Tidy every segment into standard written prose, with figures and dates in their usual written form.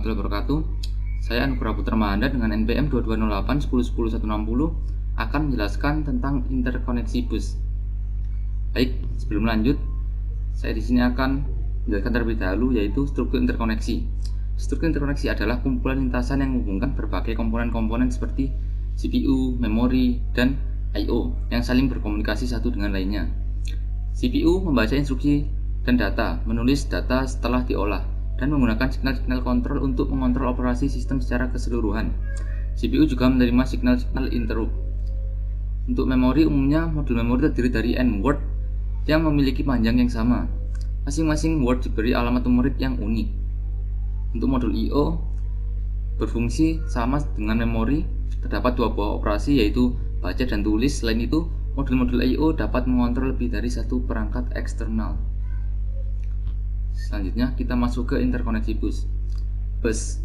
warahmatullahi wabarakatuh. Saya Anugrah Putra Mahanda dengan NPM 2208 akan menjelaskan tentang interkoneksi bus. Baik, sebelum lanjut, saya di sini akan menjelaskan terlebih dahulu yaitu struktur interkoneksi. Struktur interkoneksi adalah kumpulan lintasan yang menghubungkan berbagai komponen-komponen seperti CPU, memori, dan I/O yang saling berkomunikasi satu dengan lainnya. CPU membaca instruksi dan data, menulis data setelah diolah, dan menggunakan signal-signal kontrol untuk mengontrol operasi sistem secara keseluruhan. CPU juga menerima signal-signal interrupt. Untuk memori, umumnya modul memori terdiri dari N word yang memiliki panjang yang sama. Masing-masing word diberi alamat numerik yang unik. Untuk modul I/O berfungsi sama dengan memori, terdapat dua buah operasi yaitu baca dan tulis. Selain itu, modul-modul I/O dapat mengontrol lebih dari satu perangkat eksternal. Selanjutnya kita masuk ke interkoneksi bus. Bus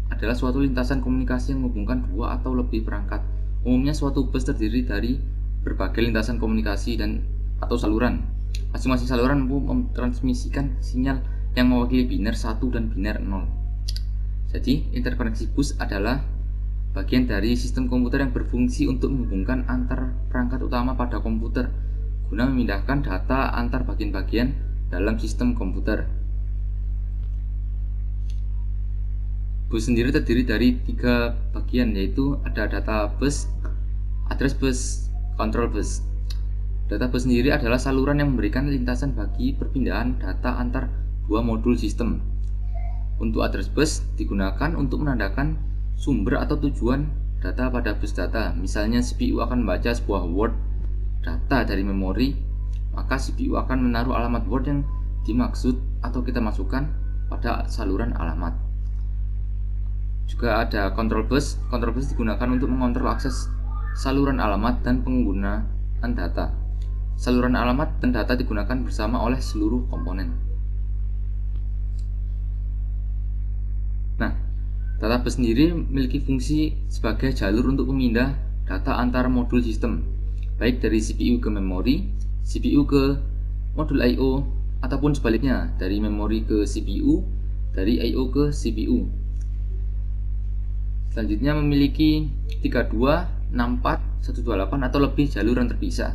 adalah suatu lintasan komunikasi yang menghubungkan dua atau lebih perangkat. Umumnya suatu bus terdiri dari berbagai lintasan komunikasi dan atau saluran. Masing-masing saluran mampu mentransmisikan sinyal yang mewakili biner 1 dan biner 0. Jadi, interkoneksi bus adalah bagian dari sistem komputer yang berfungsi untuk menghubungkan antar perangkat utama pada komputer guna memindahkan data antar bagian-bagian dalam sistem komputer. Bus sendiri terdiri dari 3 bagian, yaitu ada data bus, address bus, control bus. Data bus sendiri adalah saluran yang memberikan lintasan bagi perpindahan data antar dua modul sistem. Untuk address bus digunakan untuk menandakan sumber atau tujuan data pada bus data. Misalnya CPU akan membaca sebuah word data dari memori, maka CPU akan menaruh alamat word yang dimaksud atau kita masukkan pada saluran alamat. Juga ada control bus. Control bus digunakan untuk mengontrol akses saluran alamat dan penggunaan data. Saluran alamat dan data digunakan bersama oleh seluruh komponen. Nah, data bus sendiri memiliki fungsi sebagai jalur untuk memindah data antar modul sistem, baik dari CPU ke memori, CPU ke modul I/O, ataupun sebaliknya dari memori ke CPU, dari I/O ke CPU. Selanjutnya memiliki 32, 64, 128 atau lebih jalur yang terpisah.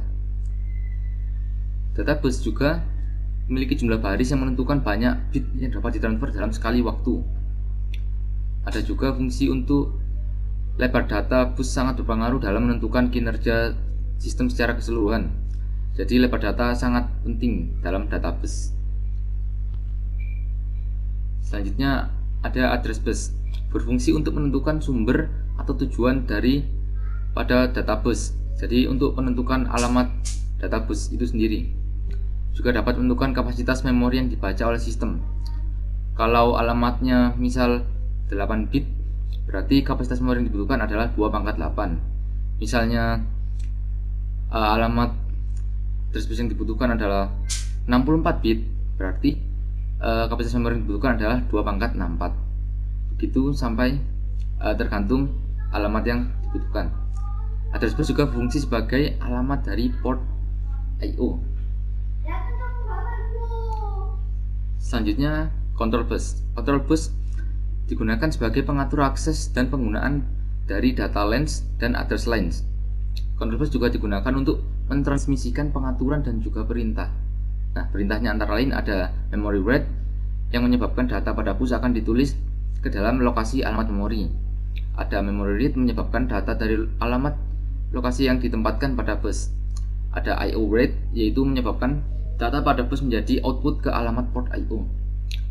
Data bus juga memiliki jumlah baris yang menentukan banyak bit yang dapat ditransfer dalam sekali waktu. Ada juga fungsi untuk lebar data bus sangat berpengaruh dalam menentukan kinerja sistem secara keseluruhan. Jadi lebar data sangat penting dalam data bus. Selanjutnya ada address bus, berfungsi untuk menentukan sumber atau tujuan dari pada data bus. Jadi untuk menentukan alamat data bus itu sendiri. Juga dapat menentukan kapasitas memori yang dibaca oleh sistem. Kalau alamatnya misal 8 bit, berarti kapasitas memori yang dibutuhkan adalah 2/8. Misalnya alamat address bus yang dibutuhkan adalah 64 bit, berarti kapasitas memori yang dibutuhkan adalah 2/64. Begitu sampai tergantung alamat yang dibutuhkan. Address bus juga berfungsi sebagai alamat dari port I/O. Selanjutnya control bus. Control bus digunakan sebagai pengatur akses dan penggunaan dari data lanes dan address lines. Control bus juga digunakan untuk mentransmisikan pengaturan dan juga perintah. Nah, perintahnya antara lain ada memory read yang menyebabkan data pada bus akan ditulis ke dalam lokasi alamat memori. Ada memory read menyebabkan data dari alamat lokasi yang ditempatkan pada bus. Ada I/O read yaitu menyebabkan data pada bus menjadi output ke alamat port I/O.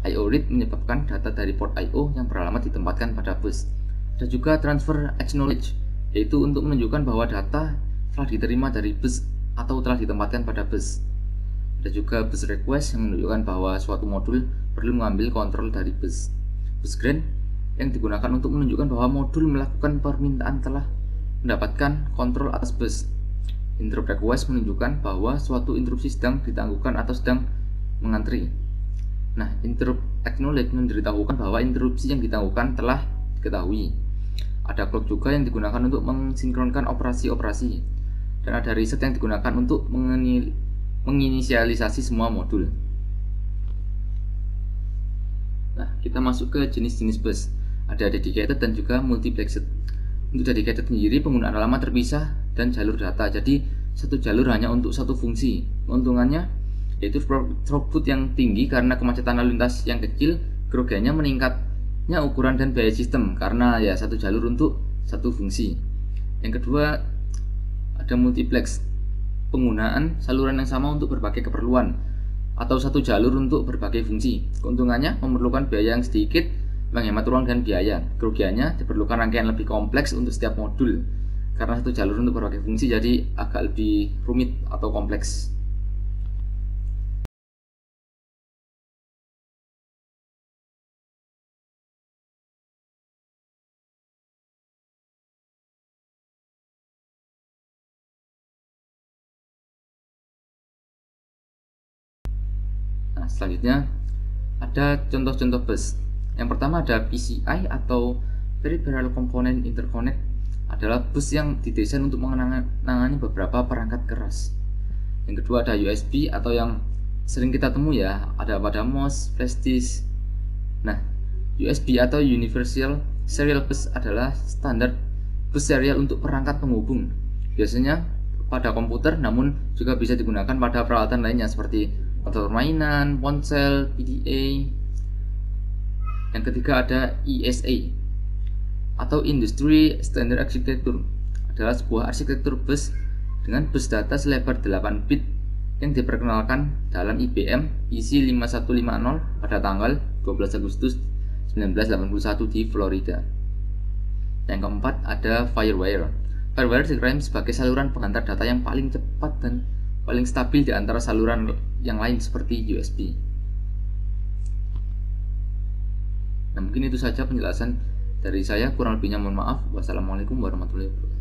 I/O read menyebabkan data dari port I/O yang beralamat ditempatkan pada bus. Ada juga transfer acknowledge yaitu untuk menunjukkan bahwa data telah diterima dari bus atau telah ditempatkan pada bus. Ada juga bus request yang menunjukkan bahwa suatu modul perlu mengambil kontrol dari bus. Bus grant yang digunakan untuk menunjukkan bahwa modul melakukan permintaan telah mendapatkan kontrol atas bus. Interrupt request menunjukkan bahwa suatu interupsi sedang ditangguhkan atau sedang mengantri. Nah, interrupt acknowledge memberitahukan bahwa interupsi yang ditangguhkan telah diketahui. Ada clock juga yang digunakan untuk mensinkronkan operasi-operasi, dan ada reset yang digunakan untuk menginisialisasi semua modul. Nah, kita masuk ke jenis-jenis bus. ada dedicated dan juga multiplexed. Untuk dedicated sendiri penggunaan alamat terpisah dan jalur data, jadi satu jalur hanya untuk satu fungsi. Keuntungannya yaitu throughput yang tinggi karena kemacetan lalu lintas yang kecil, kerugiannya meningkatnya ukuran dan biaya sistem karena ya satu jalur untuk satu fungsi. Yang kedua ada multiplex, penggunaan saluran yang sama untuk berbagai keperluan atau satu jalur untuk berbagai fungsi. Keuntungannya memerlukan biaya yang sedikit, menghemat ruang dan biaya. Kerugiannya diperlukan rangkaian lebih kompleks untuk setiap modul karena satu jalur untuk berbagai fungsi, jadi agak lebih rumit atau kompleks. Nah, selanjutnya ada contoh-contoh bus. Yang pertama ada PCI atau Peripheral Component Interconnect, adalah bus yang didesain untuk menangani beberapa perangkat keras. Yang kedua ada USB atau yang sering kita temui ya, ada pada MOS, flash disk. Nah, USB atau Universal Serial Bus adalah standar bus serial untuk perangkat penghubung. Biasanya pada komputer, namun juga bisa digunakan pada peralatan lainnya seperti kontrol mainan, ponsel, PDA. Yang ketiga ada ESA atau Industry Standard Architecture, adalah sebuah arsitektur bus dengan bus data selebar 8 bit yang diperkenalkan dalam IBM IC 5150 pada tanggal 12 Agustus 1981 di Florida. Yang keempat ada Firewire. Firewire diklaim sebagai saluran pengantar data yang paling cepat dan paling stabil di antara saluran yang lain seperti USB. Nah, mungkin itu saja penjelasan dari saya, kurang lebihnya mohon maaf. Wassalamualaikum warahmatullahi wabarakatuh.